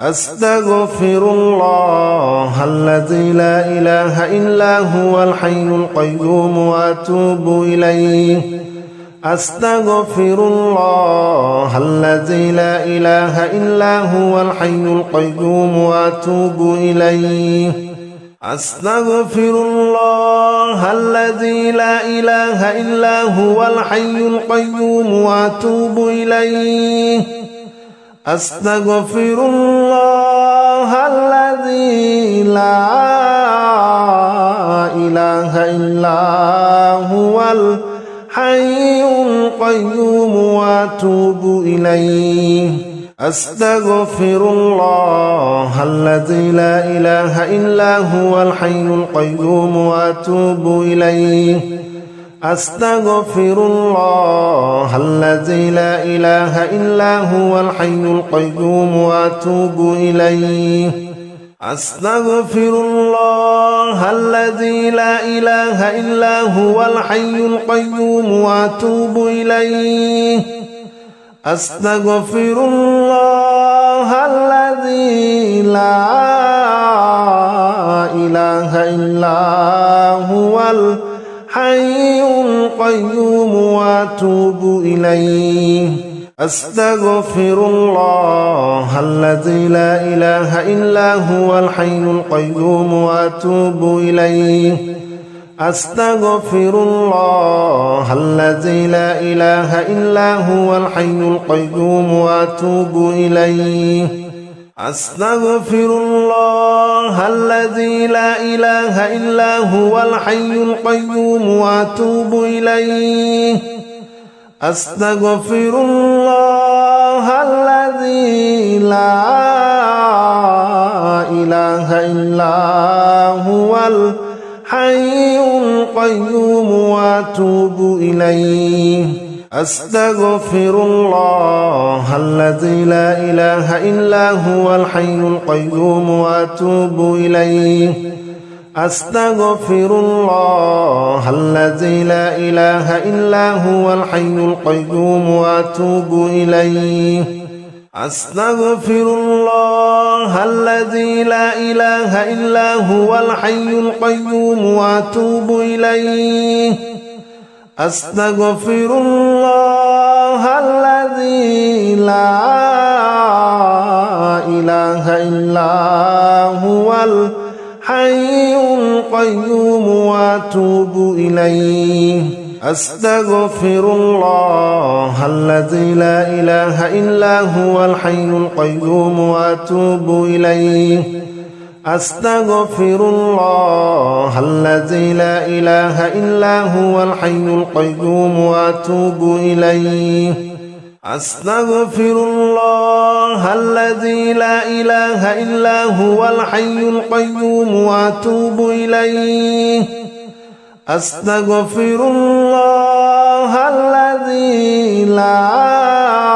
أستغفر الله الذي لا إله إلا هو الحي القيوم وأتوب إليه أستغفر الله الذي لا إله إلا هو الحي القيوم وأتوب إليه أستغفر الله الذي لا إله إلا هو الحي القيوم وأتوب إليه أستغفر الله الذي لا إله إلا هو الحي القيوم وأتوب إليه أستغفر الله الذي لا إله إلا هو الحي القيوم وأتوب إليه أستغفر الله الذي لا إله إلا هو الحي القيوم وأتوب إليه أستغفر الله الذي لا إله إلا هو الحي القيوم وأتوب إليه أستغفر الله الذي لا إله إلا هو الحي القيوم وأتوب إليه أستغفر الله الذي لا إله إلا هو الحي القيوم وأتوب إليه أستغفر الله الذي لا إله إلا هو الحي القيوم وأتوب إليه أستغفر الله الذي لا إله إلا هو الحي القيوم وأتوب إليه أستغفر الله الذي لا إله إلا هو الحي القيوم وأتوب إليه أستغفر الله الذي لا إله إلا هو الحي القيوم وأتوب إليه أستغفر الله الذي لا إله إلا هو الحي القيوم وأتوب إليه أستغفر الله الذي لا إله إلا هو الحي القيوم وأتوب إليه أستغفر الله الذي لا إله إلا هو الحي القيوم وأتوب إليه أستغفر الله الذي لا إله إلا هو الحي القيوم وأتوب إليه أستغفر الله الذي لا إله إلا هو الحي القيوم وأتوب إليه أستغفر الله الذي لا إله إلا هو الحي القيوم وأتوب إليه أستغفر الله الذي لا إله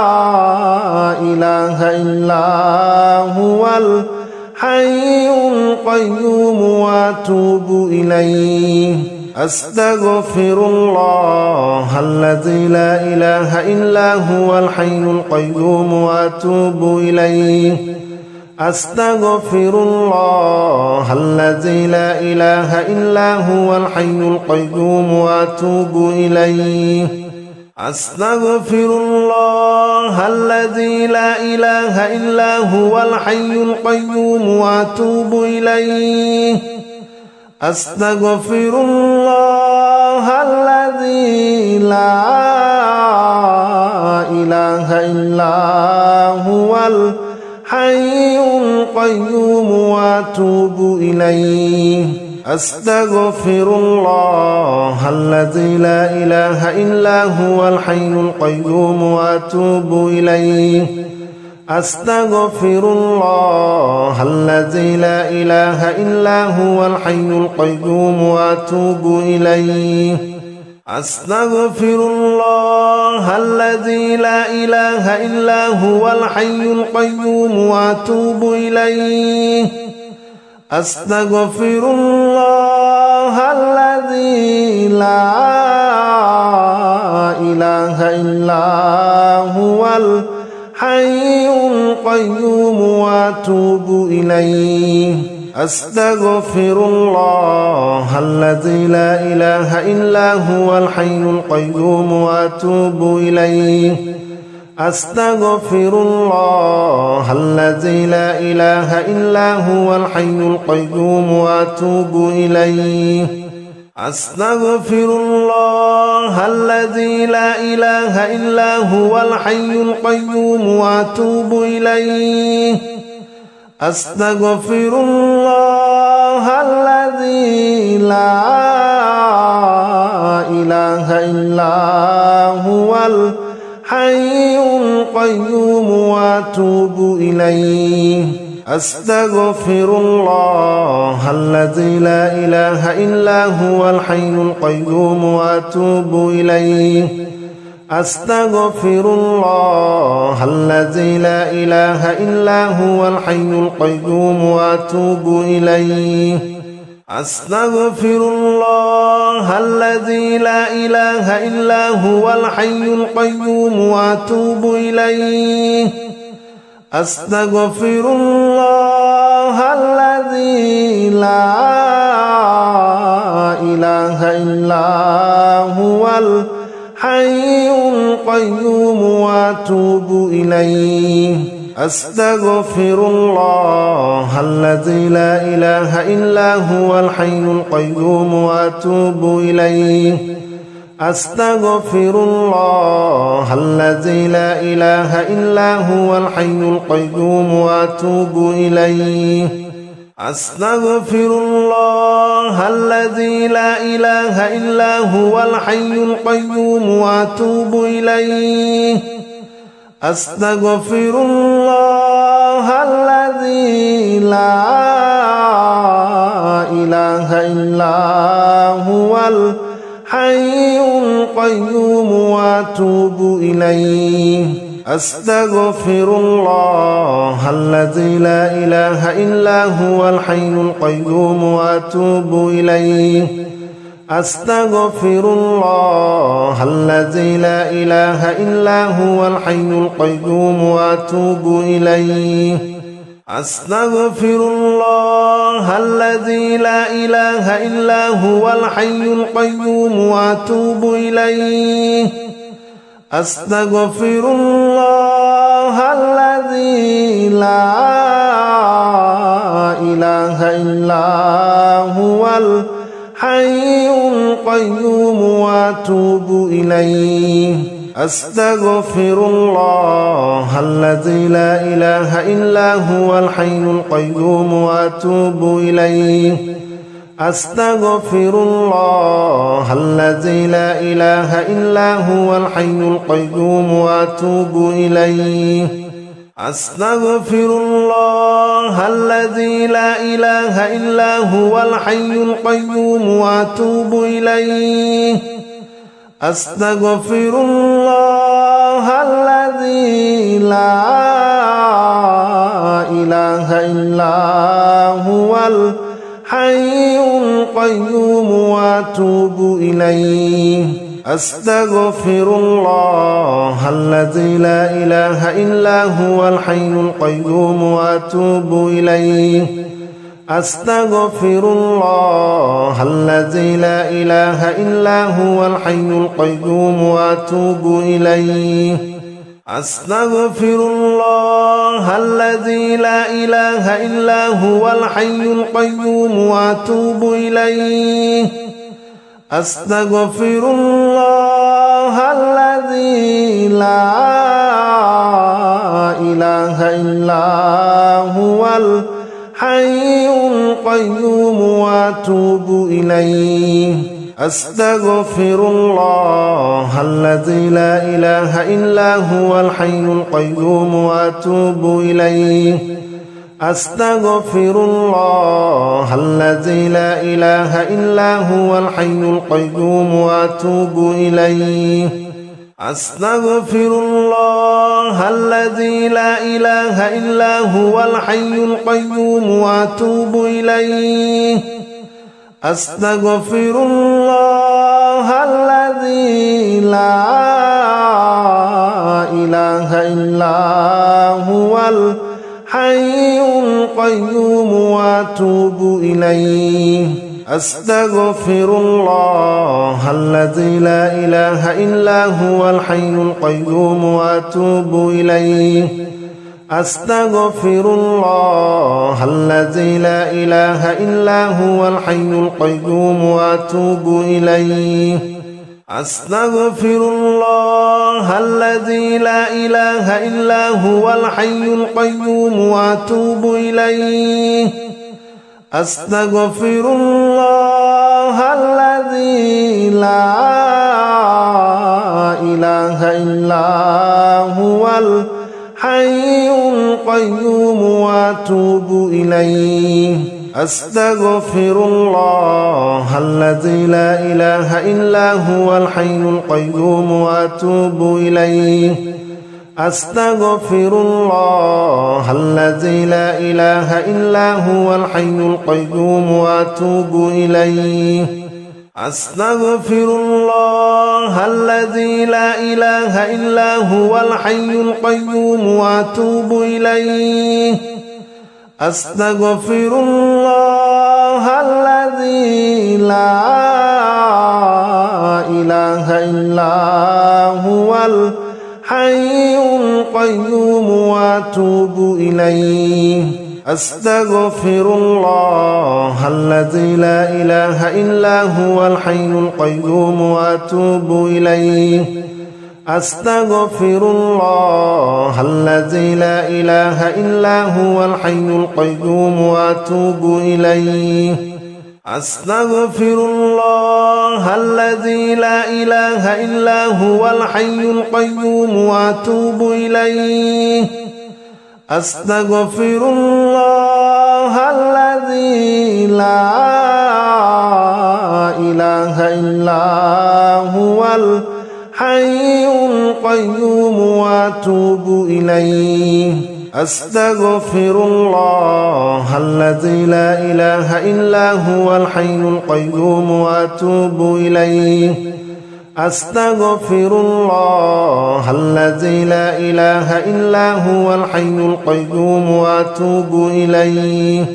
إلا هو الحي القيوم وأتوب إليه أستغفر الله الذي لا إله إلا هو الحي القيوم وأتوب إليه أستغفر الله الذي لا إله إلا هو الحي القيوم وأتوب إليه أستغفر الله الذي لا إله إلا هو الحي القيوم وأتوب إليه أستغفر الله الذي لا إله إلا هو الحي القيوم وأتوب إليه أستغفر الله الذي لا إله إلا هو الحي القيوم وأتوب إليه أستغفر الله الذي لا إله إلا هو الحي القيوم وأتوب إليه أستغفر الله الذي لا إله إلا هو الحي القيوم وأتوب إليه أستغفر الله الذي لا إله إلا هو الحي القيوم وأتوب إليه أستغفر الله الذي لا إله إلا هو الحي القيوم وأتوب إليه أستغفر الله الذي لا إله إلا هو الحي القيوم وأتوب إليه أستغفر الله الذي لا إله إلا هو الحي القيوم وأتوب إليه أستغفر الله الذي لا إله إلا هو الحي القيوم وأتوب إليه أستغفر الله الذي لا إله إلا هو الحي القيوم وأتوب إليه أستغفر الله الذي لا إله إلا هو الحي القيوم وأتوب إليه أستغفر الله الذي لا إله إلا هو الحي القيوم وأتوب إليه أستغفر الله الذي لا إله إلا هو الحي القيوم وأتوب إليه أستغفر الله الذي لا إله إلا هو الحي القيوم وأتوب إليه أستغفر الله الذي لا إله إلا هو الحي القيوم وأتوب إليه أستغفر الله الذي لا إله إلا هو الحي القيوم وأتوب إليه أستغفر الله الذي لا إله إلا هو الحي القيوم وأتوب إليه أستغفر الله الذي لا إله إلا هو الحي القيوم وأتوب إليه أستغفر الله الذي لا إله إلا هو الحي القيوم وأتوب إليه أستغفر الله الذي لا إله إلا هو الحي القيوم وأتوب إليه أستغفر الله الذي لا إله إلا هو الحي القيوم وأتوب إليه أستغفر الله الذي لا إله إلا هو الحي القيوم وأتوب إليه أستغفر الله الذي لا إله إلا هو الحي القيوم وأتوب إليه أستغفر الله الذي لا إله إلا هو الحي القيوم وأتوب إليه أستغفر الله الذي لا إله إلا هو الحي القيوم وأتوب إليه أستغفر الله الذي لا إله إلا هو الحي القيوم وأتوب إليه أستغفر الله الذي لا إله إلا هو الحي القيوم وأتوب إليه أستغفر الله الذي لا إله إلا هو الحي القيوم وأتوب إليه أستغفر الله الذي لا إله إلا هو الحي القيوم وأتوب إليه أستغفر الله الذي لا إله إلا هو الحي القيوم وأتوب إليه أستغفر الله الذي لا إله إلا هو الحي القيوم وأتوب إليه أستغفر الله الذي لا إله إلا هو الحي القيوم وأتوب إليه أستغفر الله الذي لا إله إلا هو الحي القيوم وأتوب إليه أستغفر الله الذي لا إله إلا هو الحي القيوم وأتوب إليه أستغفر الله الذي لا إله إلا هو الحي القيوم وأتوب إليه أستغفر الله الذي لا إله إلا هو الحي القيوم وأتوب إليه أستغفر الله الذي لا إله إلا هو الحي القيوم وأتوب إليه أستغفر الله الذي لا إله إلا هو الحي القيوم وأتوب إليه أستغفر الله الذي لا إله إلا هو الحي القيوم وأتوب إليه أستغفر الله الذي لا إله إلا هو الحي القيوم وأتوب إليه أستغفر الله الذي لا إله إلا هو الحي القيوم وأتوب إليه أستغفر الله الذي لا إله إلا هو الحي القيوم وأتوب إليه أستغفر الله الذي لا إله إلا هو الحي القيوم وأتوب إليه أستغفر الله الذي لا إله إلا هو الحي القيوم وأتوب إليه أستغفر الله الذي لا إله إلا هو الحي القيوم وأتوب إليه أستغفر الله الذي لا إله إلا هو الحي القيوم وأتوب إليه أستغفر الله الذي لا إله إلا هو الحي القيوم وأتوب إليه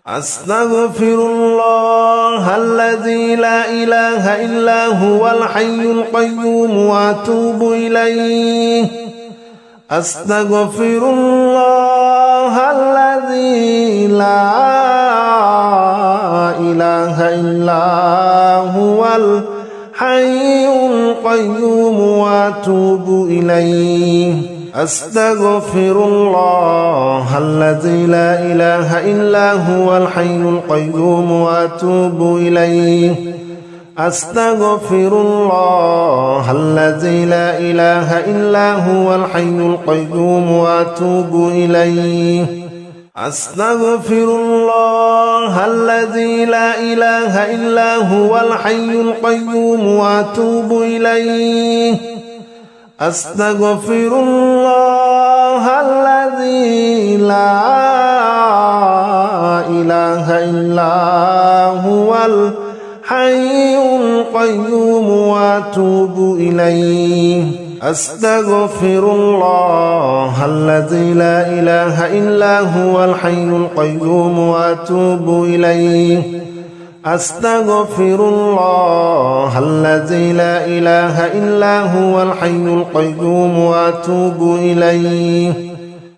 أستغفر الله الذي لا إله إلا هو الحي القيوم وأتوب إليه أستغفر الله الذي لا إله إلا هو الحي القيوم وأتوب إليه أستغفر الله الذي لا إله إلا هو الحي القيوم وأتوب إليه أستغفر الله الذي لا إله إلا هو الحي القيوم وأتوب إليه أستغفر الله الذي لا إله إلا هو الحي القيوم وأتوب إليه أستغفر الله الذي لا إله إلا هو الحي القيوم وأتوب إليه أستغفر الله الذي لا إله إلا هو الحي القيوم وأتوب إليه أستغفر الله الذي لا إله إلا هو الحي القيوم وأتوب إليه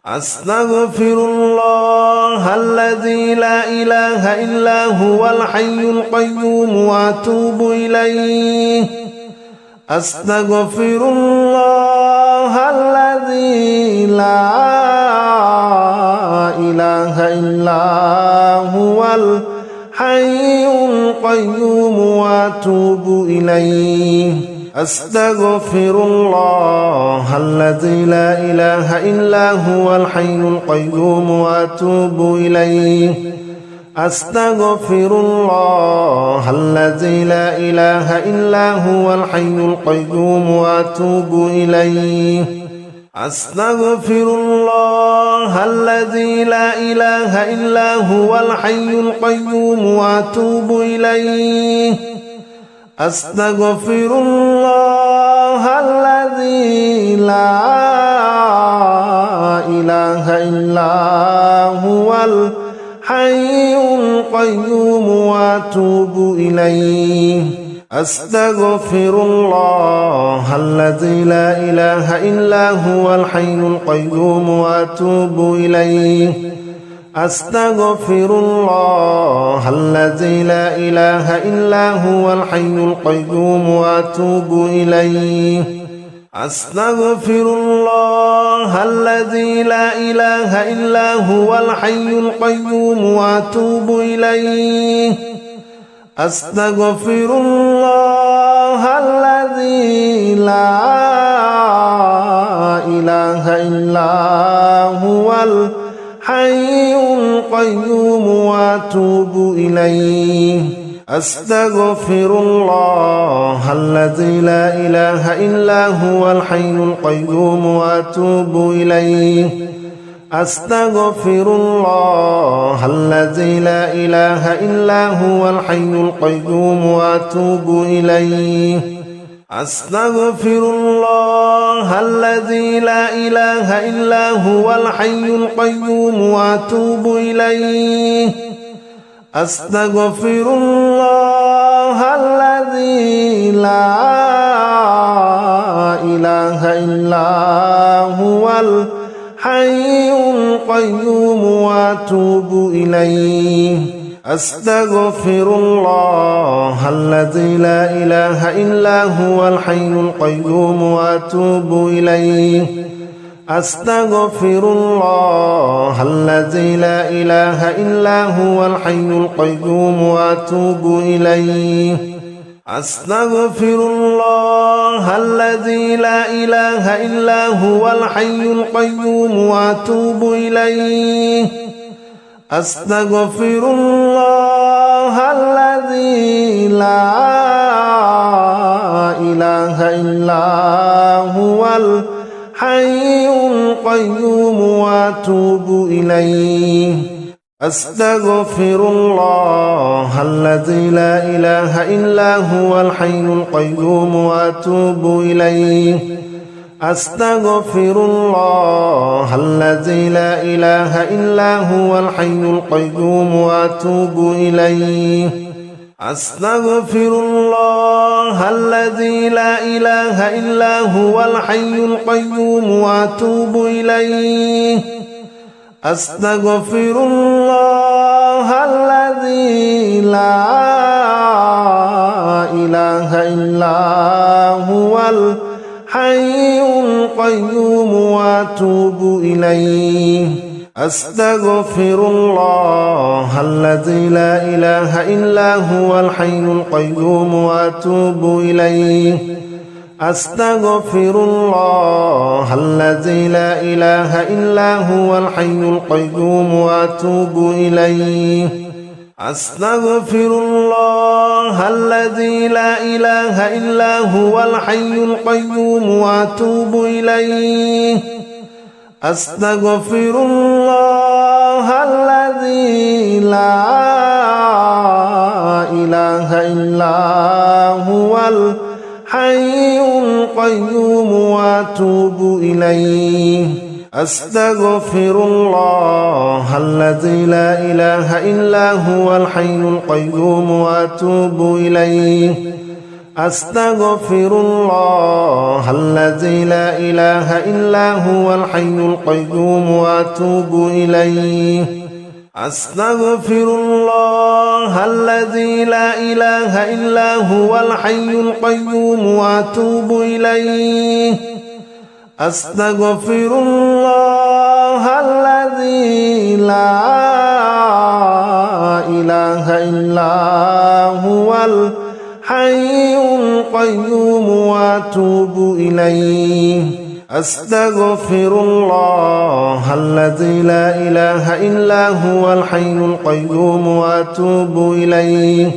أستغفر الله الذي لا إله إلا هو الحي القيوم وأتوب إليه أستغفر الله الذي لا إله إلا هو الحي القيوم وأتوب إليه أستغفر الله الذي لا إله إلا هو الحي القيوم وأتوب إليه أستغفر الله الذي لا إله إلا هو الحي القيوم وأتوب إليه أستغفر الله الذي لا إله إلا هو الحي القيوم وأتوب إليه أستغفر الله الذي لا إله إلا هو الحي القيوم وأتوب إليه أستغفر الله الذي لا إله إلا هو الحي القيوم وأتوب إليه أستغفر الله الذي لا إله إلا هو الحي القيوم وأتوب إليه أستغفر الله الذي لا إله إلا هو الحي القيوم وأتوب إليه أستغفر الله الذي لا إله إلا هو الحي القيوم وأتوب إليه أستغفر الله الذي لا إله إلا هو الحي القيوم وأتوب إليه أستغفر الله الذي لا إله إلا هو الحي القيوم وأتوب إليه أستغفر الله الذي لا إله إلا هو الحي القيوم وأتوب إليه أستغفر الله الذي لا إله إلا هو الحي القيوم وأتوب إليه أستغفر الله الذي لا إله إلا هو الحي القيوم وأتوب إليه أستغفر الله الذي لا إله إلا هو الحي القيوم وأتوب إليه أستغفر الله الذي لا إله إلا هو الحي القيوم وأتوب إليه أستغفر الله الذي لا إله إلا هو الحي القيوم وأتوب إليه أستغفر الله الذي لا إله إلا هو الحي القيوم وأتوب إليه أستغفر الله الذي لا إله إلا هو الحي القيوم وأتوب إليه أستغفر الله الذي لا إله إلا هو الحي القيوم وأتوب إليه أستغفر الله الذي لا إله إلا هو الحي القيوم وأتوب إليه أستغفر الله الذي لا إله إلا هو الحي القيوم وأتوب إليه أستغفر الله الذي لا إله إلا هو الحي القيوم وأتوب إليه أستغفر الله الذي لا إله إلا هو الحي القيوم وأتوب إليه أستغفر الله الذي لا إله إلا هو الحي القيوم وأتوب إليه أستغفر الله الذي لا إله إلا هو الحي القيوم وأتوب إليه أستغفر الله الذي لا إله إلا هو الحي القيوم وأتوب إليه أستغفر الله الذي لا إله إلا هو الحي القيوم وأتوب إليه أستغفر الله الذي لا إله إلا هو الحي القيوم وأتوب إليه أستغفر الله الذي لا إله إلا هو الحي القيوم وأتوب إليه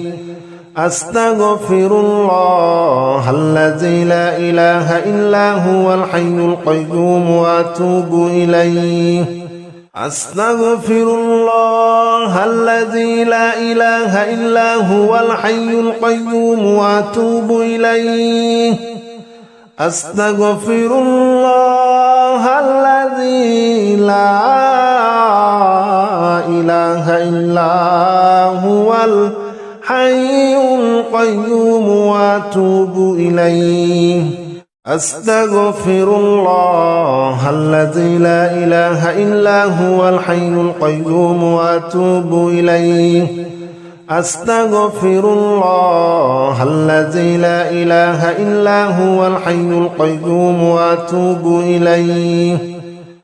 أستغفر الله الذي لا إله إلا هو الحي القيوم وأتوب إليه أستغفر الله الذي لا إله إلا هو الحي القيوم وأتوب إليه أستغفر الله الذي لا إله إلا هو الحي القيوم وأتوب إليه أستغفر الله الذي لا إله إلا هو الحي القيوم وأتوب إليه أستغفر الله الذي لا إله إلا هو الحي القيوم وأتوب إليه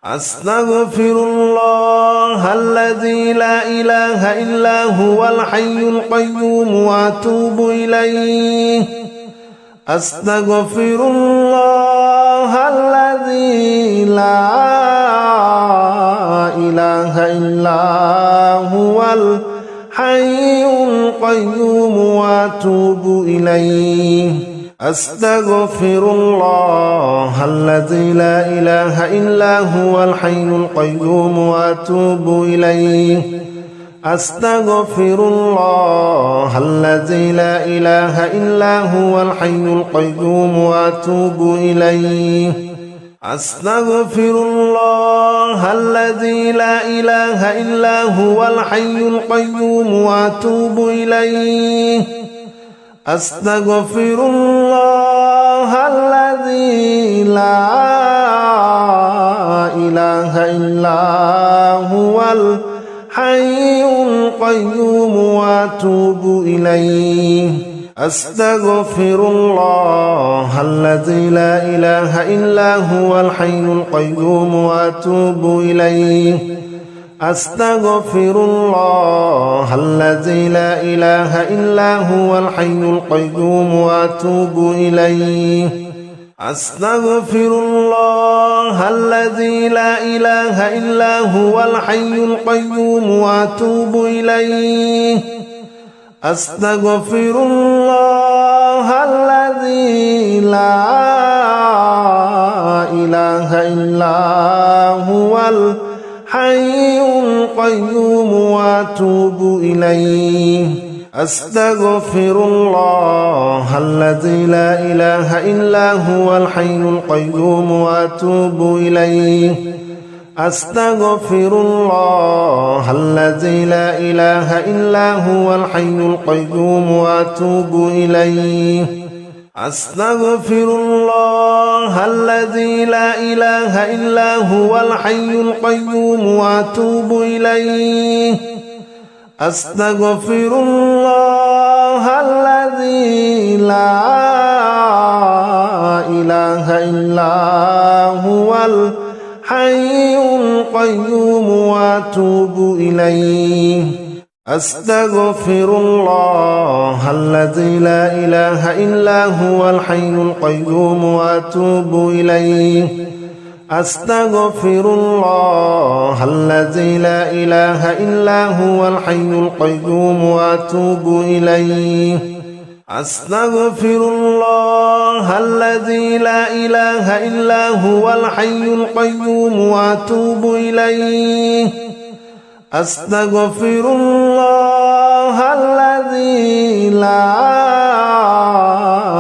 أستغفر الله الذي لا إله إلا هو الحي القيوم وأتوب إليه أستغفر الله الذي لا إله إلا هو الحي القيوم وأتوب إليه أستغفر الله الذي لا إله إلا هو الحي القيوم وأتوب إليه أستغفر الله الذي لا إله إلا هو الحي القيوم وأتوب إليه أستغفر الله الذي لا إله إلا هو الحي القيوم وأتوب إليه أستغفر الله الذي لا إله إلا هو الحي القيوم وأتوب إليه أستغفر الله الذي لا إله إلا هو الحي القيوم وأتوب إليه أستغفر الله الذي لا إله إلا هو الحي القيوم وأتوب إليه أستغفر الله الذي لا إله إلا هو الحي القيوم وأتوب إليه أستغفر الله الذي لا إله إلا هو الحي القيوم وأتوب إليه أستغفر الله الذي لا إله إلا هو الحي القيوم وأتوب إليه أستغفر الله الذي لا إله إلا هو الحي القيوم وأتوب إليه أستغفر الله الذي لا إله إلا هو الحي القيوم وأتوب إليه أستغفر الله الذي لا إله إلا هو الحي القيوم وأتوب إليه أستغفر الله الذي لا إله إلا هو الحي القيوم وأتوب إليه أستغفر الله الذي لا إله إلا هو الحي القيوم وأتوب إليه أستغفر الله الذي لا إله إلا هو الحي القيوم وأتوب إليه أستغفر الله الذي لا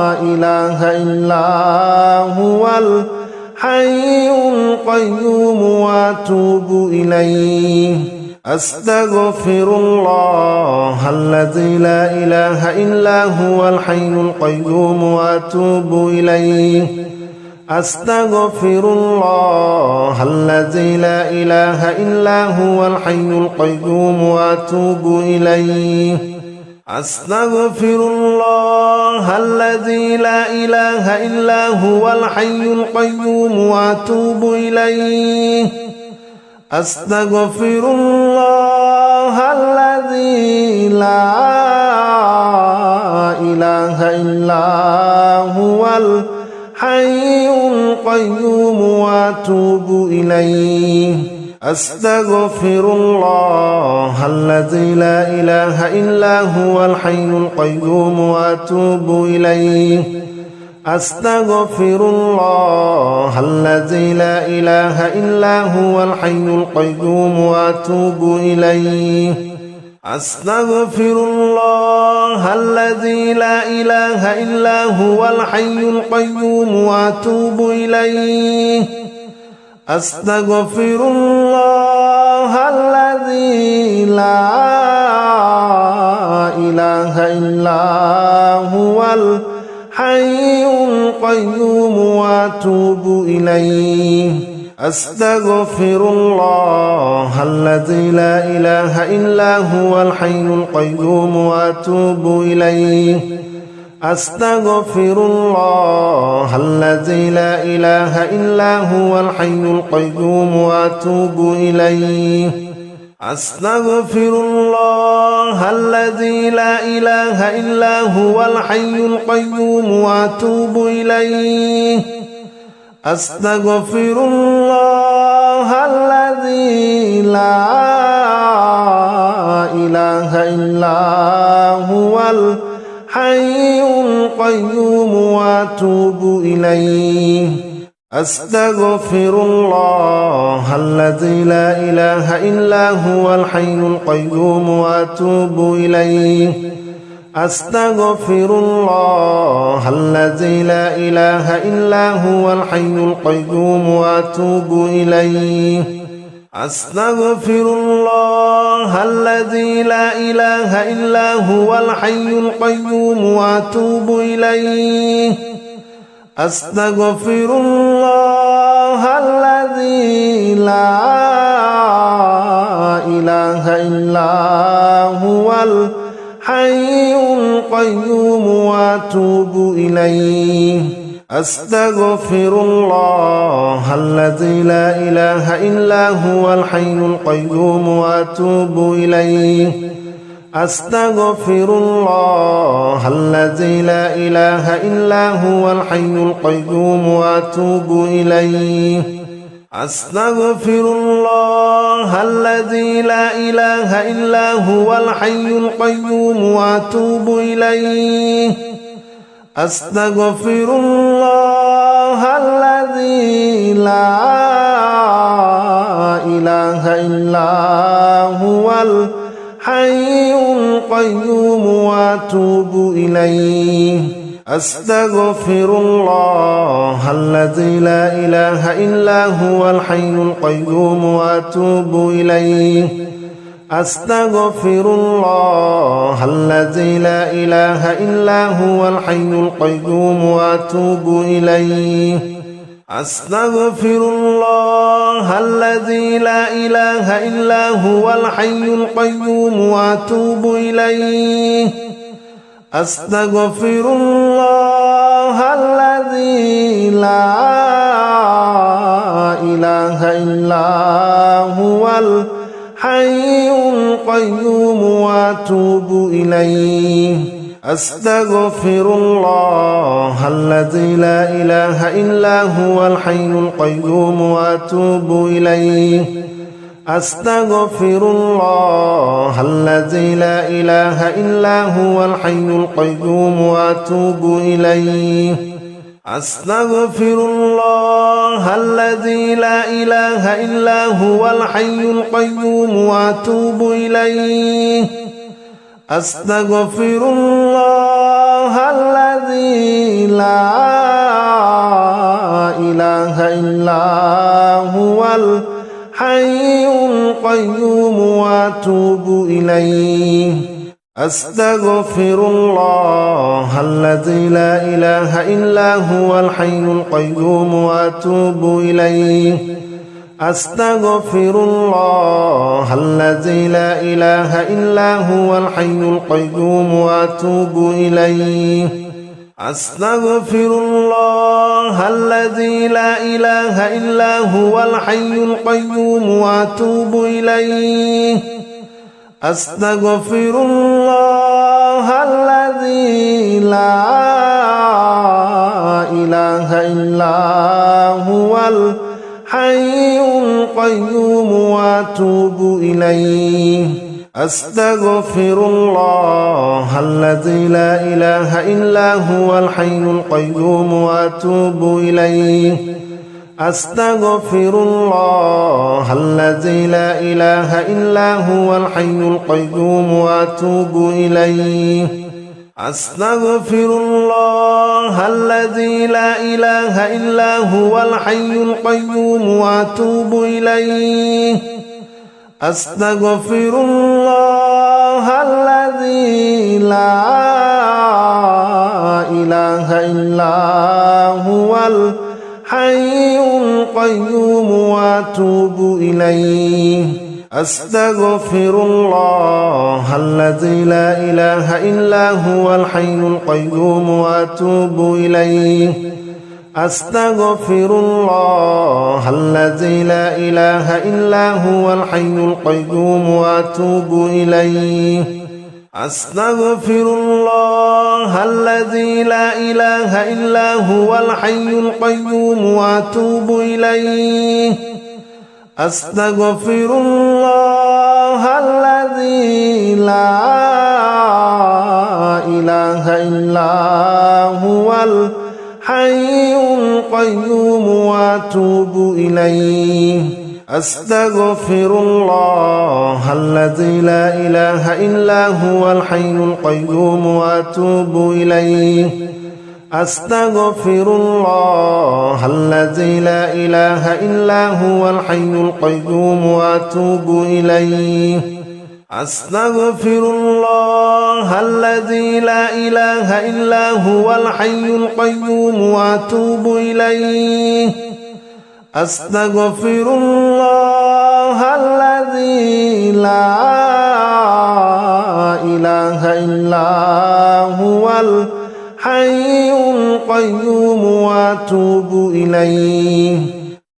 إله إلا هو الحي القيوم وأتوب إليه أستغفر الله الذي لا إله إلا هو الحي القيوم وأتوب إليه أستغفر الله الذي لا إله إلا هو الحي القيوم وأتوب إليه أستغفر الله الذي لا إله إلا هو الحي القيوم وأتوب إليه أستغفر الله الذي لا إله إلا هو الحي القيوم وأتوب إليه أستغفر الله الذي لا إله إلا هو الحي القيوم وأتوب إليه أستغفر الله الذي لا إله إلا هو الحي القيوم وأتوب إليه أستغفر الله الذي لا إله إلا هو الحي القيوم وأتوب إليه أستغفر الله الذي لا إله إلا هو الحي القيوم وأتوب إليه أستغفر الله الذي لا إله إلا هو الحي القيوم وأتوب إليه أستغفر الله الذي لا إله إلا هو الحي القيوم وأتوب إليه أستغفر الله الذي لا إله إلا هو الحي القيوم وأتوب إليه أستغفر الله الذي لا إله إلا هو الحي القيوم وأتوب إليه أستغفر الله الذي لا إله إلا هو الحي القيوم وأتوب إليه أستغفر الله الذي لا إله إلا هو الحي القيوم وأتوب إليه أستغفر الله الذي لا إله إلا هو الحي القيوم وأتوب إليه أستغفر الله الذي لا إله إلا هو الحي القيوم وأتوب إليه أستغفر الله الذي لا إله إلا هو الحي القيوم وأتوب إليه أستغفر الله الذي لا إله إلا هو الحي القيوم وأتوب إليه أستغفر الله الذي لا إله إلا هو الحي القيوم وأتوب إليه أستغفر الله الذي لا إله إلا هو الحي القيوم وأتوب إليه أستغفر الله الذي لا إله إلا هو الحي القيوم وأتوب إليه أستغفر الله الذي لا إله إلا هو الحي القيوم وأتوب إليه أستغفر الله الذي لا إله إلا هو الحي القيوم وأتوب إليه أستغفر الله الذي لا إله إلا هو الحي القيوم وأتوب إليه أستغفر الله الذي لا إله إلا هو الحي القيوم وأتوب إليه أستغفر الله الذي لا إله إلا هو الحي القيوم وأتوب إليه أستغفر الله الذي لا إله إلا هو الحي القيوم وأتوب إليه أستغفر الله الذي لا إله إلا هو الحي القيوم وأتوب إليه أستغفر الله الذي لا إله إلا هو الحي القيوم وأتوب إليه أستغفر الله الذي لا إله إلا هو الحي القيوم وأتوب إليه أستغفر الله الذي لا إله إلا هو الحي القيوم وأتوب إليه أستغفر الله الذي لا إله إلا هو الحي القيوم وأتوب إليه أستغفر الله الذي لا إله إلا هو الحي القيوم وأتوب إليه أستغفر الله الذي لا إله إلا هو الحي القيوم وأتوب إليه أستغفر الله الذي لا إله إلا هو الحي القيوم وأتوب إليه أستغفر الله الذي لا إله إلا هو الحي القيوم وأتوب إليه أستغفر الله الذي لا إله إلا هو الحي القيوم وأتوب إليه أستغفر الله الذي لا إله إلا هو الحي القيوم وأتوب إليه أستغفر الله الذي لا إله إلا هو الحي القيوم وأتوب إليه أستغفر الله الذي لا إله إلا هو الحي القيوم وأتوب إليه أستغفر الله الذي لا إله إلا هو الحي القيوم وأتوب إليه أستغفر الله الذي لا إله إلا هو الحي القيوم وأتوب إليه أستغفر الله الذي لا إله إلا هو الحي القيوم وأتوب إليه أستغفر الله الذي لا إله إلا هو الحي القيوم وأتوب إليه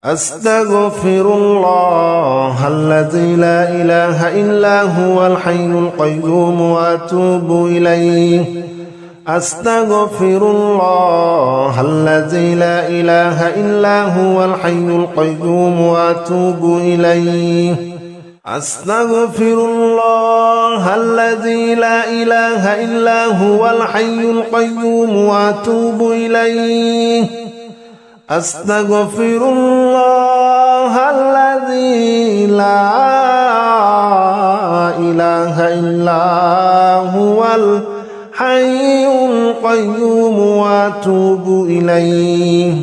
أستغفر الله الذي لا إله إلا هو الحي القيوم وأتوب إليه أستغفر الله الذي لا إله إلا هو الحي القيوم وأتوب إليه أستغفر الله الذي لا إله إلا هو الحي القيوم وأتوب إليه أستغفر الله الذي لا إله إلا هو الحي القيوم وأتوب إليه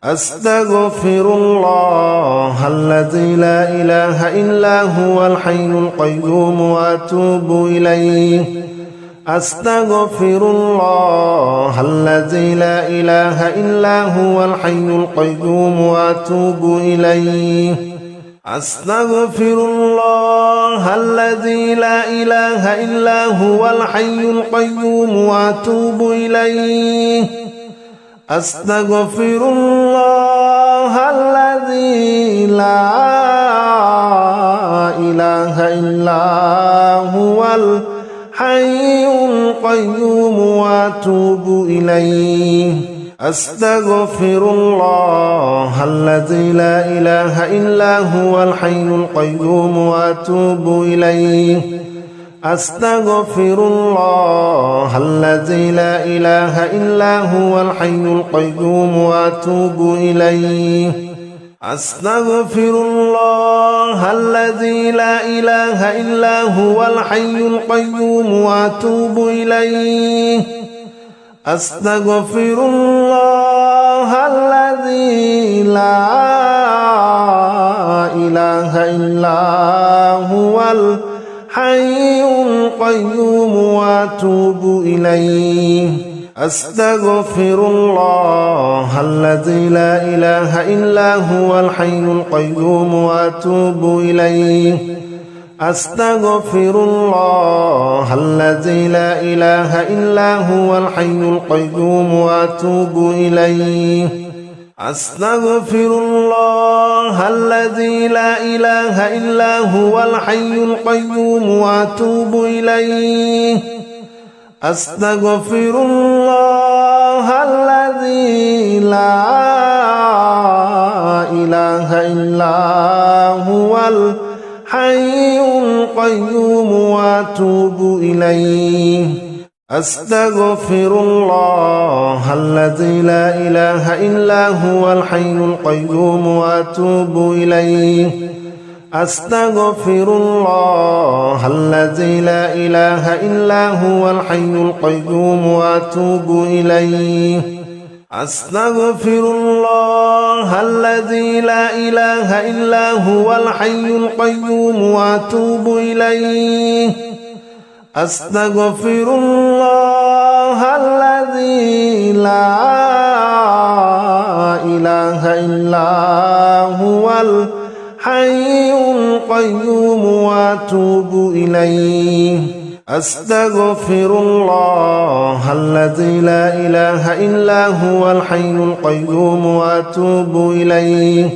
أستغفر الله الذي لا إله إلا هو الحي القيوم وأتوب إليه أستغفر الله الذي لا إله إلا هو الحي القيوم وأتوب إليه أستغفر الله الذي لا إله إلا هو الحي القيوم وأتوب إليه أستغفر الله الذي لا إله إلا هو الحي القيوم وأتوب إليه أستغفر الله الذي لا إله إلا هو الحي القيوم وأتوب إليه أستغفر الله الذي لا إله إلا هو الحي القيوم وأتوب إليه أستغفر الله الذي لا إله إلا هو الحي القيوم وأتوب إليه أستغفر الله الذي لا إله إلا هو الحي القيوم وأتوب إليه أستغفر الله الذي لا إله إلا هو الحي القيوم وأتوب إليه أستغفر الله الذي لا إله إلا هو الحي القيوم وأتوب إليه أستغفر الله الذي لا إله إلا هو الحي القيوم وأتوب إليه أستغفر الله الذي لا إله إلا هو الحي القيوم وأتوب إليه أستغفر الله الذي لا إله إلا هو الحي القيوم وأتوب إليه أستغفر الله الذي لا إله إلا هو الحي القيوم وأتوب إليه أستغفر الله الذي لا إله إلا هو الحي القيوم وأتوب إليه أستغفر الله الذي لا إله إلا هو الحي القيوم وأتوب إليه أستغفر الله الذي لا إله إلا هو الحي القيوم وأتوب إليه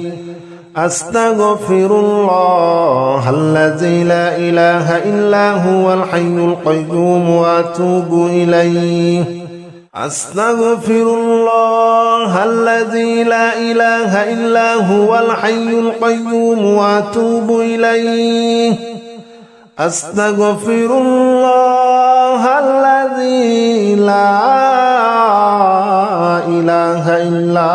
أستغفر الله الذي لا إله إلا هو الحي القيوم وأتوب إليه أستغفر الله الذي لا إله إلا هو الحي القيوم وأتوب إليه أستغفر الله الذي لا إله إلا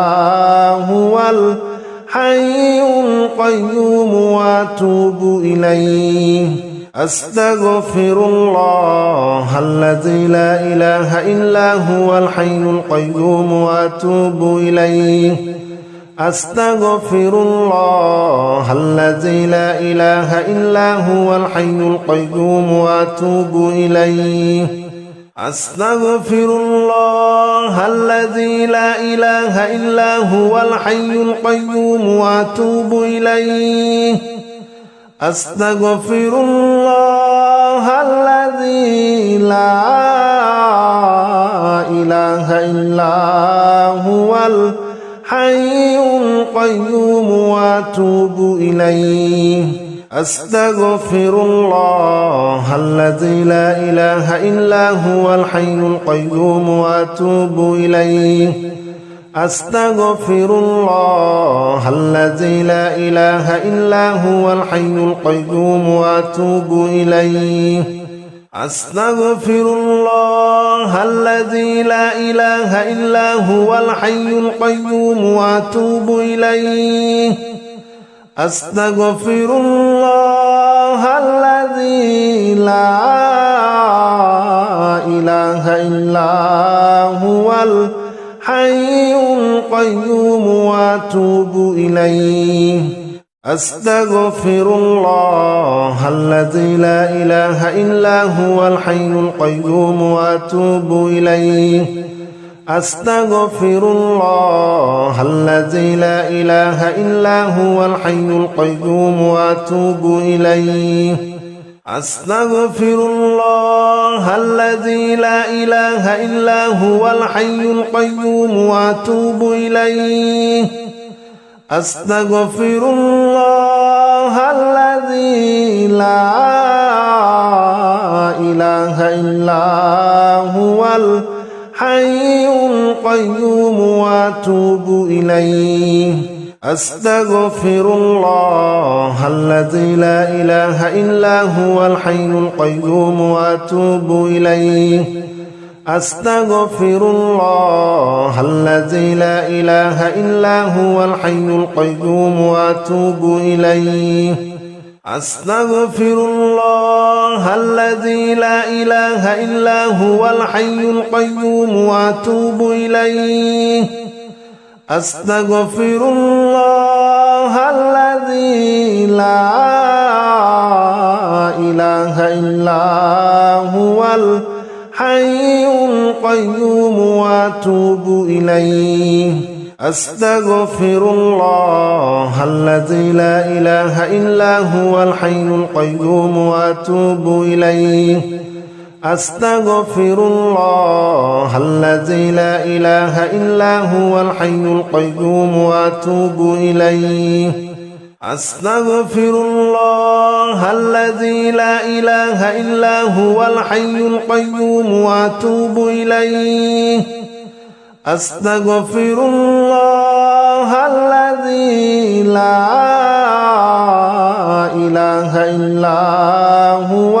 هو الحي القيوم وأتوب إليه أستغفر الله الذي لا إله إلا هو الحي القيوم وأتوب إليه أستغفر الله الذي لا إله إلا هو الحي القيوم وأتوب إليه أستغفر الله الذي لا إله إلا هو الحي القيوم وأتوب إليه أستغفر الله الذي لا إله إلا هو الحي القيوم وأتوب إليه أستغفر الله الذي لا إله إلا هو الحي القيوم وأتوب إليه أستغفر الله الذي لا إله إلا هو الحي القيوم وأتوب إليه أستغفر الله الذي لا إله إلا هو الحي القيوم وأتوب إليه أستغفر الله الذي لا إله إلا هو الحي القيوم وأتوب إليه أستغفر الله الذي لا إله إلا هو الحي القيوم وأتوب إليه أستغفر الله الذي لا إله إلا هو الحي القيوم وأتوب إليه أستغفر الله الذي لا إله إلا هو الحي القيوم وأتوب إليه أستغفر الله الذي لا إله إلا هو الحي القيوم وأتوب إليه أستغفر الله الذي لا إله إلا هو الحي القيوم وأتوب إليه أستغفر الله الذي لا إله إلا هو الحي القيوم وأتوب إليه أستغفر الله الذي لا إله إلا هو الحي القيوم وأتوب إليه أستغفر الله الذي لا إله إلا هو الحي القيوم وأتوب إليه أستغفر الله الذي لا إله إلا هو الحي القيوم وأتوب إليه أستغفر الله الذي لا إله إلا هو الحي القيوم وأتوب إليه أستغفر الله الذي لا إله إلا هو الحي القيوم وأتوب إليه أستغفر الله الذي لا إله إلا هو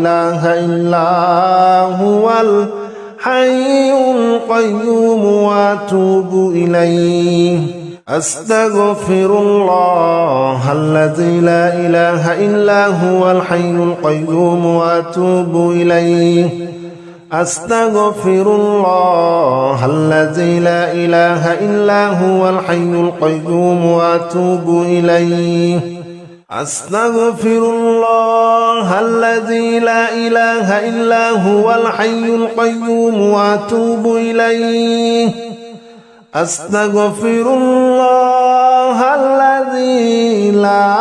إله إلا هو الحي القيوم وأتوب إليه أستغفر الله الذي لا إله إلا هو الحي القيوم وأتوب إليه أستغفر الله الذي لا إله إلا هو الحي القيوم وأتوب إليه أستغفر الله الذي لا إله إلا هو الحي القيوم وأتوب إليه أستغفر الله الذي لا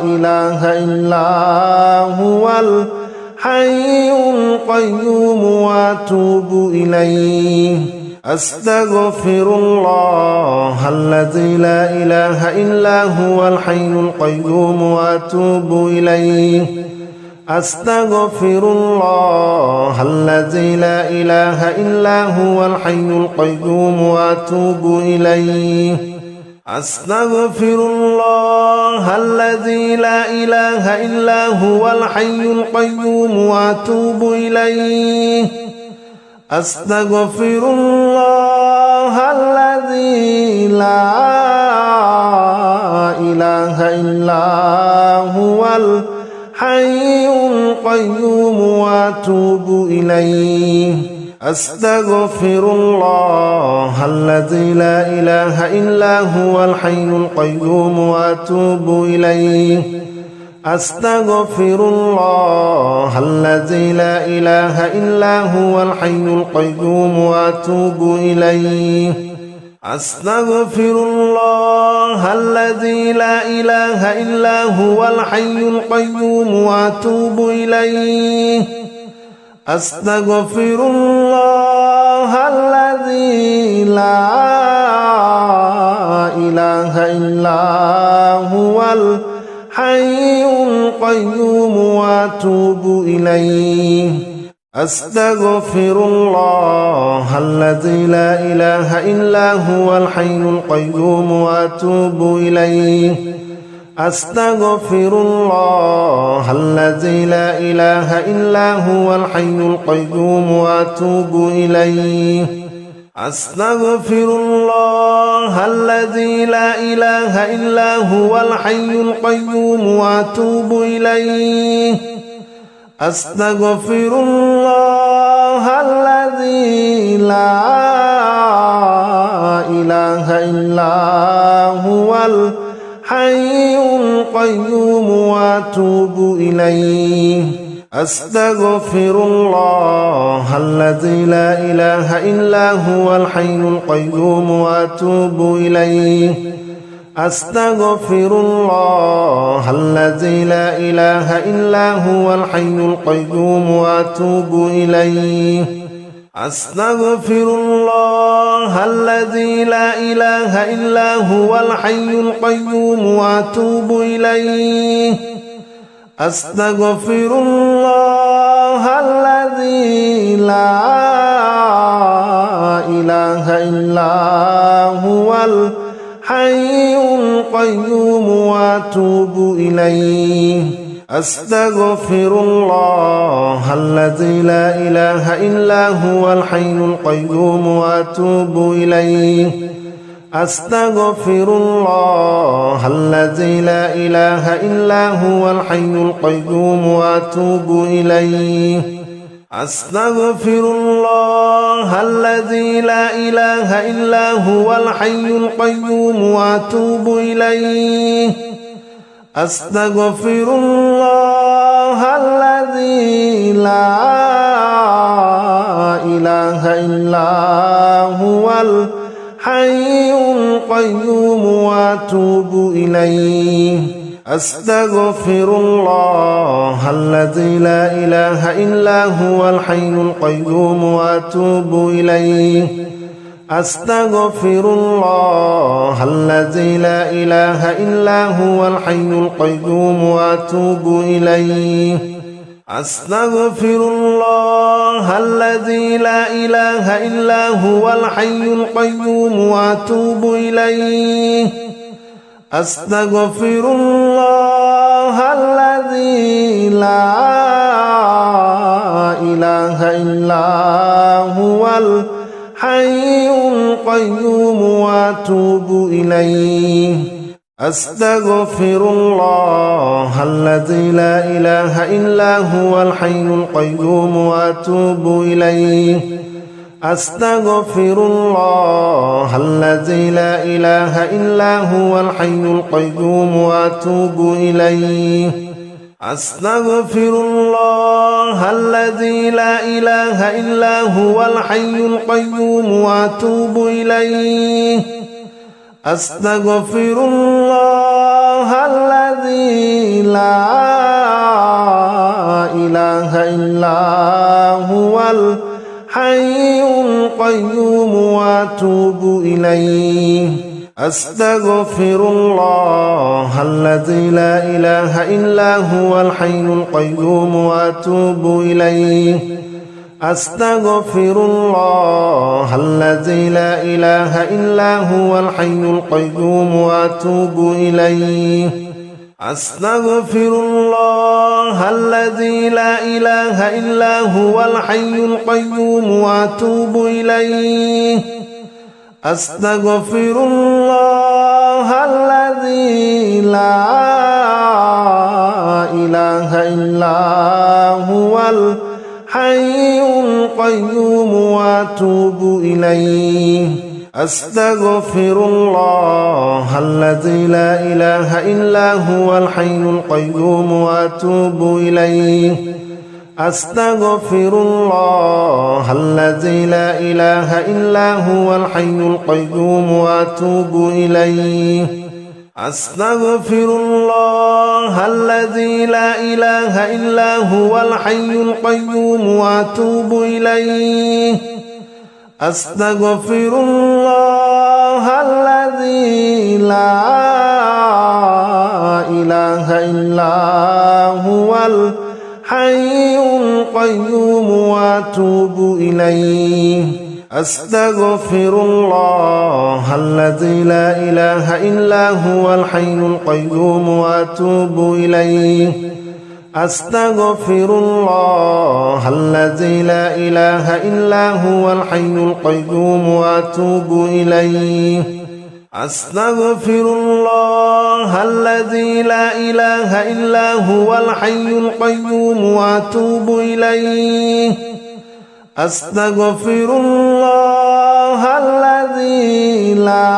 إله إله إلا هو الحي القيوم وأتوب إليه أستغفر الله الذي لا إله إلا هو الحي القيوم وأتوب إليه أستغفر الله الذي لا إله إلا هو الحي القيوم وأتوب إليه أستغفر الله الذي لا إله إلا هو الحي القيوم وأتوب إليه أستغفر الله الذي لا إله إلا هو الحي القيوم وأتوب إليه أستغفر الله الذي لا إله إلا هو الحي القيوم وأتوب إليه أستغفر الله الذي لا إله إلا هو الحي القيوم وأتوب إليه أستغفر الله الذي لا إله إلا هو الحي القيوم وأتوب إليه أستغفر الله الذي لا إله إلا هو الحي القيوم وأتوب إليه أستغفر الله الذي لا إله إلا هو الحي القيوم وأتوب إليه أستغفر الله الذي لا إله إلا هو الحي القيوم وأتوب إليه أستغفر الله الذي لا إله إلا هو الحي القيوم وأتوب إليه أستغفر الله الذي لا إله إلا هو الحي القيوم وأتوب إليه أستغفر الله الذي لا إله إلا هو الحي القيوم وأتوب إليه أستغفر الله الذي لا إله إلا هو الحي القيوم وأتوب إليه أستغفر الله الذي لا إله إلا هو الحي القيوم وأتوب إليه أستغفر الله الذي لا إله إلا هو الحي القيوم وأتوب إليه أستغفر الله الذي لا إله إلا هو الحي القيوم وأتوب إليه أستغفر الله الذي لا إله إلا هو الحي القيوم وأتوب إليه أستغفر الله الذي لا إله إلا هو الحي القيوم وأتوب إليه أستغفر الله الذي لا إله إلا هو الحي القيوم وأتوب إليه أستغفر الله الذي لا إله إلا هو الحي القيوم وأتوب إليه أستغفر الله الذي لا إله إلا هو الحي القيوم وأتوب إليه أستغفر الله الذي لا إله إلا هو الحي القيوم وأتوب إليه أستغفر الله الذي لا إله إلا هو الحي القيوم وأتوب إليه أستغفر الله الذي لا إله إلا هو الحي القيوم وأتوب إليه أستغفر الله الذي لا إله إلا هو الحي القيوم وأتوب إليه أستغفر الله الذي لا إله إلا هو الحي القيوم وأتوب إليه أستغفر الله الذي الذي لا إله إلا هو الحي القيوم وأتوب إليه أستغفر الله الذي لا إله إلا هو الحي القيوم وأتوب إليه أستغفر الله الذي لا إله إلا هو الحي القيوم وأتوب إليه أستغفر الله الذي لا إله إلا هو الحي القيوم وأتوب إليه أستغفر الله الذي لا إله إلا هو الحي القيوم وأتوب إليه أستغفر الله الذي لا إله إلا هو الحي القيوم وأتوب إليه أستغفر الله الذي لا إله إلا هو الحي القيوم وأتوب إليه أستغفر الله الذي لا إله إلا هو الحي القيوم وأتوب إليه أستغفر الله الذي لا إله إلا هو الحي القيوم وأتوب إليه أستغفر الله الذي لا إله إلا هو الحي القيوم وأتوب إليه أستغفر الله الذي لا إله إلا هو الحي القيوم وأتوب إليه أستغفر الله الذي لا إله إلا هو الحي القيوم وأتوب إليه أستغفر الله الذي لا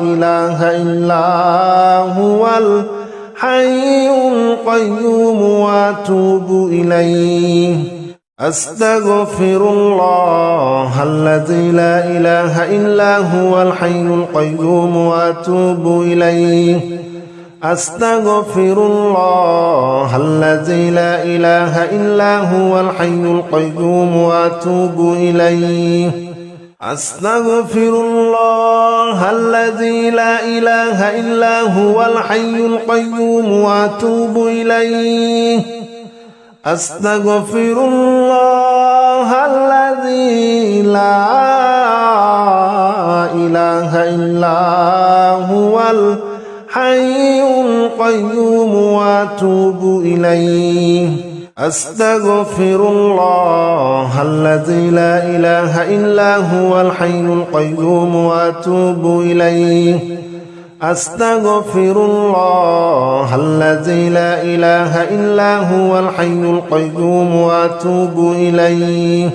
إله إلا هو الحي القيوم وأتوب إليه أستغفر الله الذي لا إله إلا هو الحي القيوم وأتوب إليه أستغفر الله الذي لا إله إلا هو الحي القيوم وأتوب إليه أستغفر الله الذي لا إله إلا هو الحي القيوم وأتوب إليه أستغفر الله الذي لا إله إلا هو الحي القيوم وأتوب إليه أستغفر الله الذي لا إله إلا هو الحي القيوم وأتوب إليه أستغفر الله الذي لا إله إلا هو الحي القيوم وأتوب إليه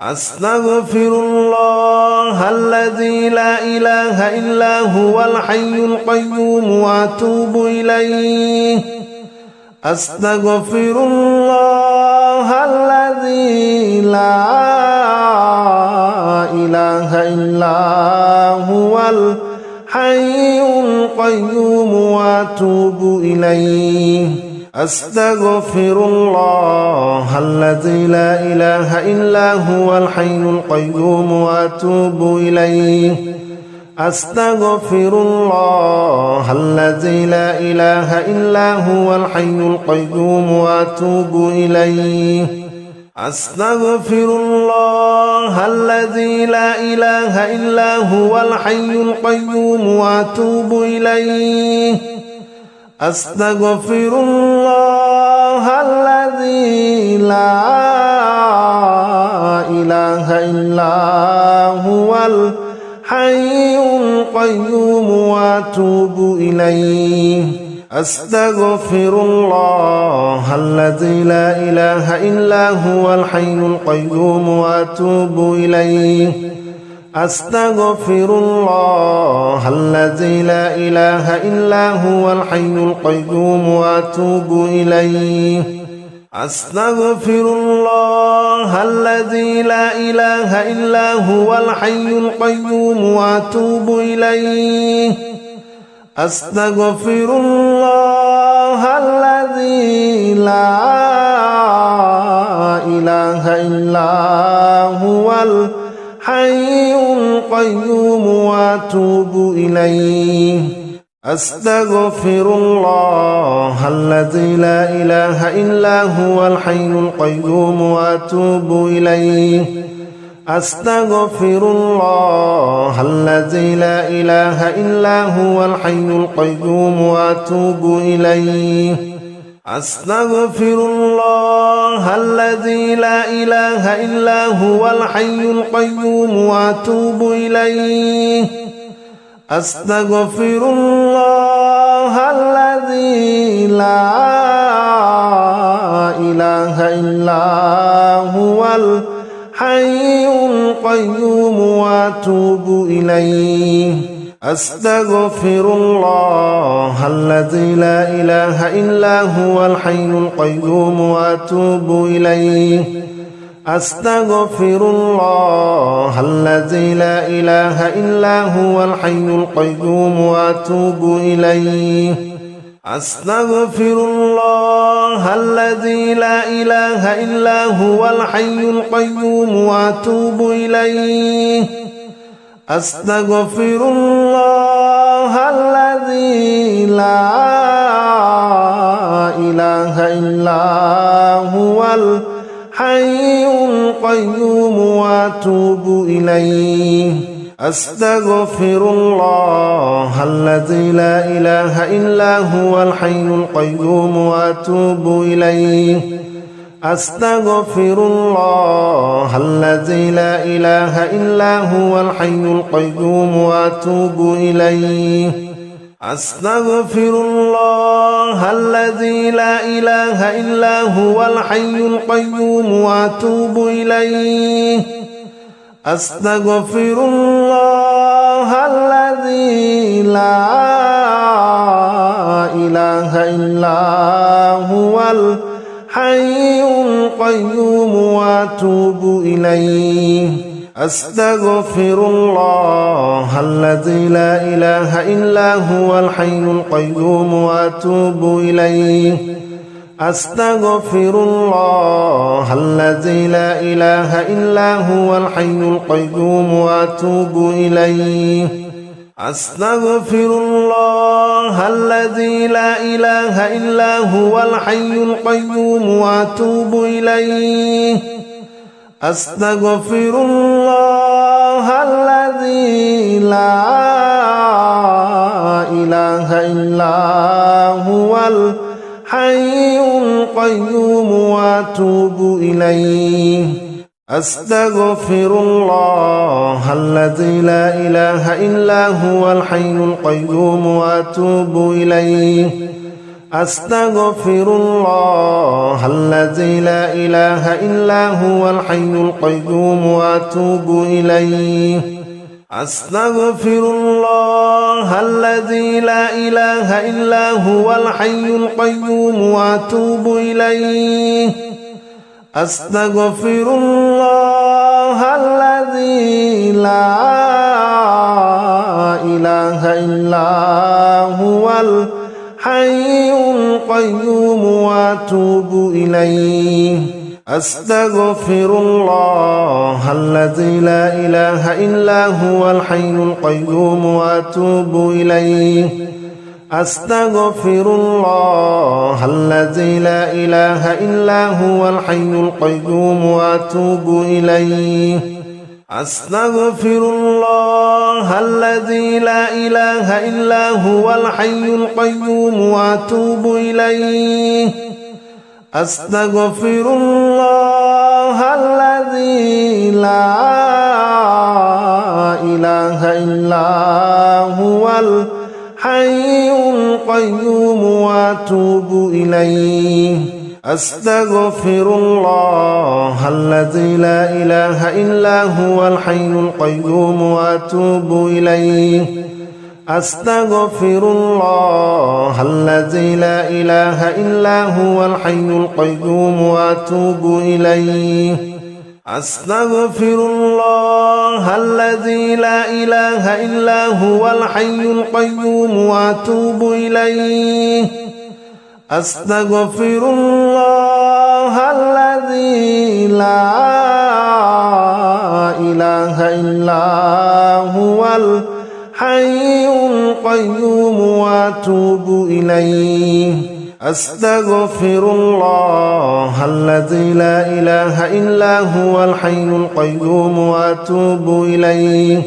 أستغفر الله الذي لا إله إلا هو الحي القيوم وأتوب إليه أستغفر الله الذي لا إله إلا هو الحي القيوم وأتوب إليه أستغفر الله الذي لا إله إلا هو الحي القيوم وأتوب إليه أستغفر الله الذي لا إله إلا هو الحي القيوم وأتوب إليه أستغفر الله الذي لا إله إلا هو الحي القيوم وأتوب إليه أستغفر الله الذي لا إله إلا هو الحي القيوم وأتوب إليه أستغفر الله الذي لا إله إلا هو الحي القيوم وأتوب إليه أستغفر الله الذي لا إله إلا هو الحي القيوم وأتوب إليه أستغفر الله الذي لا إله إلا هو الحي القيوم وأتوب إليه أستغفر الله الذي لا إله إلا هو الحي القيوم وأتوب إليه أستغفر الله الذي لا إله إلا هو الحي القيوم وأتوب إليه أستغفر الله الذي لا إله إلا هو الحي القيوم وأتوب إليه أستغفر الله الذي لا إله إلا هو الحي القيوم وأتوب إليه أستغفر الله الذي لا إله إلا هو الحي القيوم وأتوب إليه أستغفر الله الذي لا إله إلا هو الحي القيوم وأتوب إليه أستغفر الله الذي لا إله إلا هو الحي القيوم وأتوب إليه أستغفر الله الذي لا إله إلا هو الحي القيوم وأتوب إليه أستغفر الله الذي لا إله إلا هو الحي القيوم وأتوب إليه أستغفر الله الذي لا إله إلا هو الحي القيوم وأتوب إليه أستغفر الله الذي لا إله إلا هو الحي القيوم وأتوب إليه أستغفر الله الذي لا إله إلا هو الحي القيوم وأتوب إليه أستغفر الله الذي لا إله إلا هو الحي القيوم وأتوب إليه أستغفر الله الذي لا إله إلا هو الحي القيوم وأتوب إليه أستغفر الله الذي لا إله إلا هو الحي القيوم وأتوب إليه أستغفر الله الذي لا إله إلا هو الحي القيوم وأتوب إليه أستغفر الله الذي لا إله إلا هو الحي القيوم وأتوب إليه أستغفر الله الذي لا إله إلا هو الحي القيوم وأتوب إليه أستغفر الله الذي لا إله إلا هو الحي القيوم وأتوب إليه أستغفر الله الذي لا إله إلا هو الحي القيوم وأتوب إليه أستغفر الله الذي لا إله إلا هو الحي القيوم وأتوب إليه أستغفر الله الذي لا إله إلا هو الحي القيوم وأتوب إليه أستغفر الله الذي لا إله إلا هو الحي القيوم وأتوب إليه أستغفر الله الذي لا إله إلا هو الحي القيوم وأتوب إليه أستغفر الله الذي لا إله إلا هو الحي القيوم وأتوب إليه أستغفر الله الذي لا إله إلا هو الحي القيوم وأتوب إليه أستغفر الله الذي لا إله إلا هو الحي القيوم وأتوب إليه أستغفر الله الذي لا إله إلا هو الحي القيوم وأتوب إليه أستغفر الله الذي لا إله إلا هو الحي القيوم وأتوب إليه أستغفر الله الذي لا إله إلا هو الحي القيوم وأتوب إليه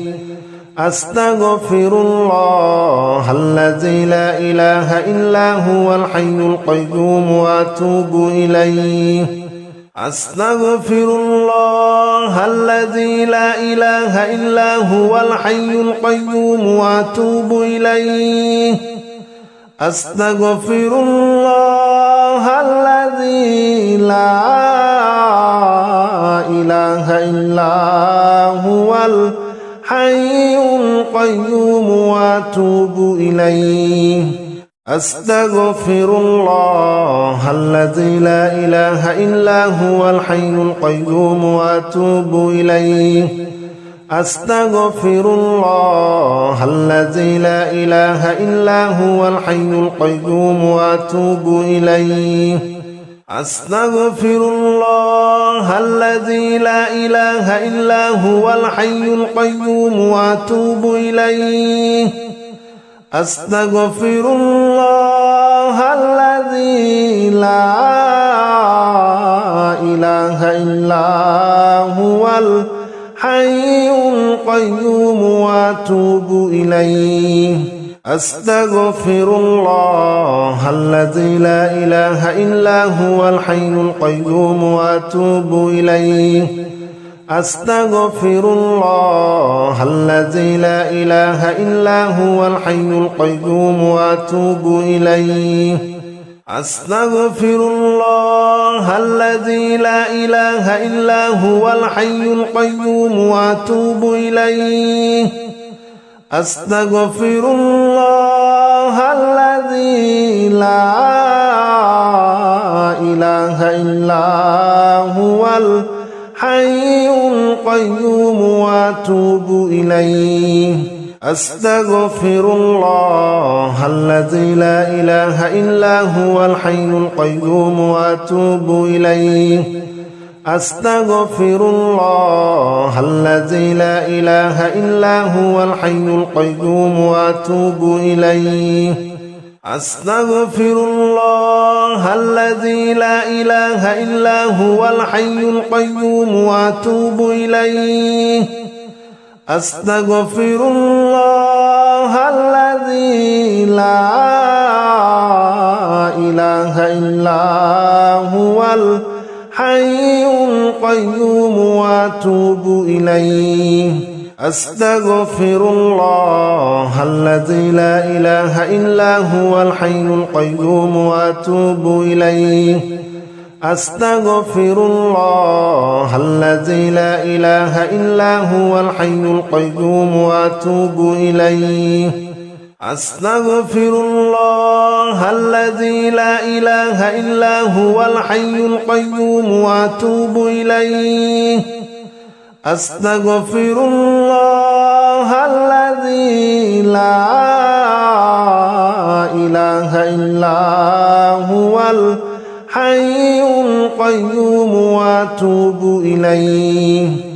أستغفر الله الذي لا إله إلا هو الحي القيوم وأتوب إليه أستغفر الله الذي لا إله إلا هو الحي القيوم وأتوب إليه أستغفر الله الذي لا إله إلا هو الحي القيوم وأتوب إليه أستغفر الله الذي لا إله إلا هو الحي القيوم وأتوب إليه أستغفر الله الذي لا إله إلا هو الحي القيوم وأتوب إليه أستغفر الله الذي لا إله إلا هو الحي القيوم وأتوب إليه أستغفر الله الذي لا إله إلا هو الحي القيوم وأتوب إليه أستغفر الله الذي لا إله إلا هو الحي القيوم وأتوب إليه أستغفر الله الذي لا إله إلا هو الحي القيوم وأتوب إليه أستغفر الله الذي لا إله إلا هو الحي القيوم وأتوب إليه أستغفر الله الذي لا إله إلا هو الحي القيوم وأتوب إليه أستغفر الله الذي لا إله إلا هو الحي القيوم وأتوب إليه أستغفر الله الذي لا إله إلا هو الحي القيوم وأتوب إليه أستغفر الله الذي لا إله إلا هو الحي القيوم وأتوب إليه أستغفر الله الذي لا إله إلا هو الحي القيوم وأتوب إليه أستغفر الله الذي لا إله إلا هو الحي القيوم وأتوب إليه أستغفر الله الذي لا إله إلا هو الحي القيوم وأتوب إليه أستغفر الله الذي لا إله إلا هو الحي القيوم وأتوب إليه أستغفر الله الذي لا إله إلا هو الحي القيوم وأتوب إليه